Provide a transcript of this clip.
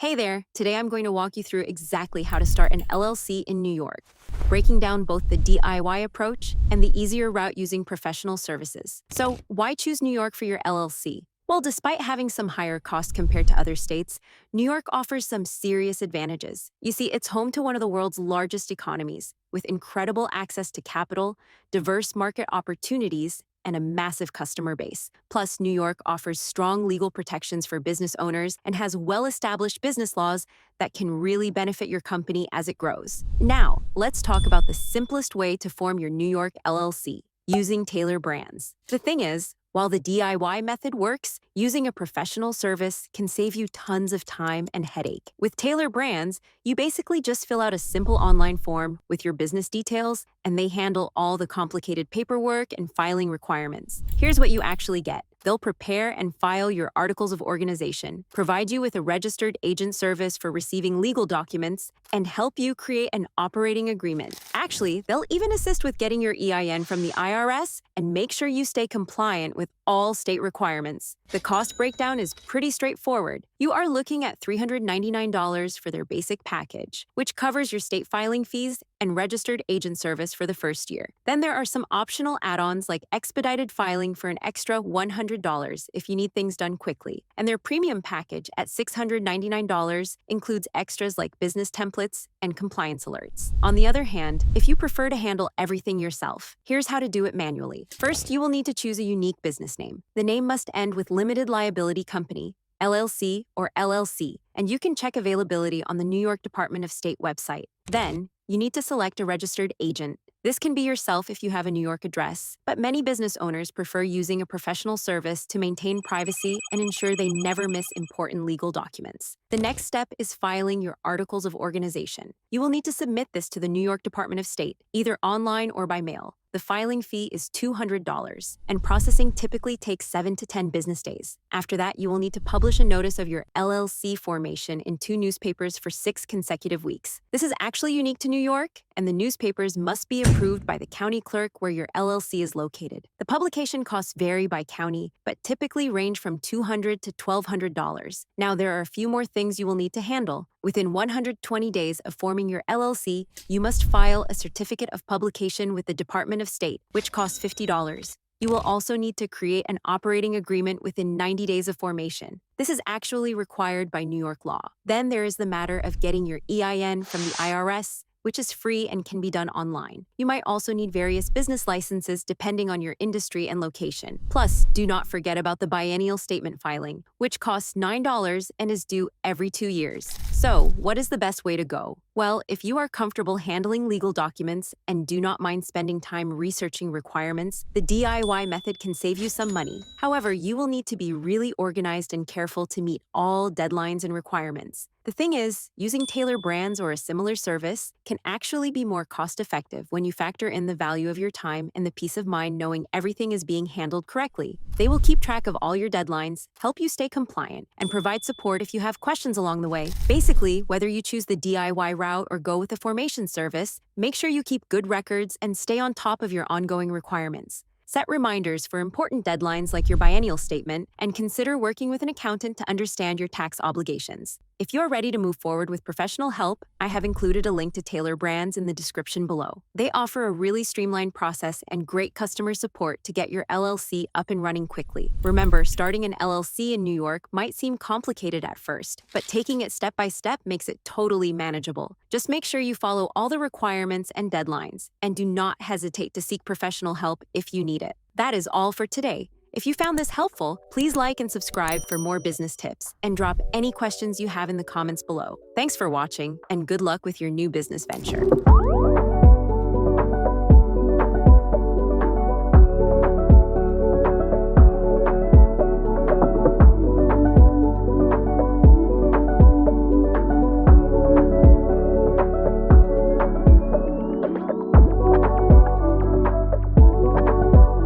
Hey there, today I'm going to walk you through exactly how to start an LLC in New York, breaking down both the DIY approach and the easier route using professional services. So, why choose New York for your LLC? Well, despite having some higher costs compared to other states, New York offers some serious advantages. You see, it's home to one of the world's largest economies, with incredible access to capital, diverse market opportunities, and a massive customer base. Plus, New York offers strong legal protections for business owners and has well-established business laws that can really benefit your company as it grows. Now, let's talk about the simplest way to form your New York LLC, using Taylor Brands. The thing is, while the DIY method works, using a professional service can save you tons of time and headache. With Taylor Brands, you basically just fill out a simple online form with your business details, and they handle all the complicated paperwork and filing requirements. Here's what you actually get. They'll prepare and file your articles of organization, provide you with a registered agent service for receiving legal documents, and help you create an operating agreement. Actually, they'll even assist with getting your EIN from the IRS and make sure you stay compliant with all state requirements. The cost breakdown is pretty straightforward. You are looking at $399 for their basic package, which covers your state filing fees and registered agent service for the first year. Then there are some optional add-ons like expedited filing for an extra $100 if you need things done quickly. And their premium package at $699 includes extras like business templates and compliance alerts. On the other hand, if you prefer to handle everything yourself, here's how to do it manually. First, you will need to choose a unique business name. The name must end with limited liability company, LLC, or LLC, and you can check availability on the New York Department of State website. Then, you need to select a registered agent. This can be yourself if you have a New York address, but many business owners prefer using a professional service to maintain privacy and ensure they never miss important legal documents. The next step is filing your articles of organization. You will need to submit this to the New York Department of State, either online or by mail. The filing fee is $200, and processing typically takes 7 to 10 business days. After that, you will need to publish a notice of your LLC formation in 2 newspapers for 6 consecutive weeks. This is actually unique to New York, and the newspapers must be approved by the county clerk where your LLC is located. The publication costs vary by county, but typically range from $200 to $1,200. Now, there are a few more things you will need to handle. Within 120 days of forming your LLC, you must file a certificate of publication with the Department of State, which costs $50. You will also need to create an operating agreement within 90 days of formation. This is actually required by New York law. Then there is the matter of getting your EIN from the IRS, which is free and can be done online. You might also need various business licenses depending on your industry and location. Plus, do not forget about the biennial statement filing, which costs $9 and is due every 2 years. So, what is the best way to go? Well, if you are comfortable handling legal documents and do not mind spending time researching requirements, the DIY method can save you some money. However, you will need to be really organized and careful to meet all deadlines and requirements. The thing is, using Taylor Brands or a similar service can actually be more cost-effective when you factor in the value of your time and the peace of mind knowing everything is being handled correctly. They will keep track of all your deadlines, help you stay compliant, and provide support if you have questions along the way. Basically, whether you choose the DIY route or go with a formation service, make sure you keep good records and stay on top of your ongoing requirements. Set reminders for important deadlines like your biennial statement, and consider working with an accountant to understand your tax obligations. If you're ready to move forward with professional help, I have included a link to Taylor Brands in the description below. They offer a really streamlined process and great customer support to get your LLC up and running quickly. Remember, starting an LLC in New York might seem complicated at first, but taking it step by step makes it totally manageable. Just make sure you follow all the requirements and deadlines, and do not hesitate to seek professional help if you need it. That is all for today. If you found this helpful, please like and subscribe for more business tips, and drop any questions you have in the comments below. Thanks for watching, and good luck with your new business venture.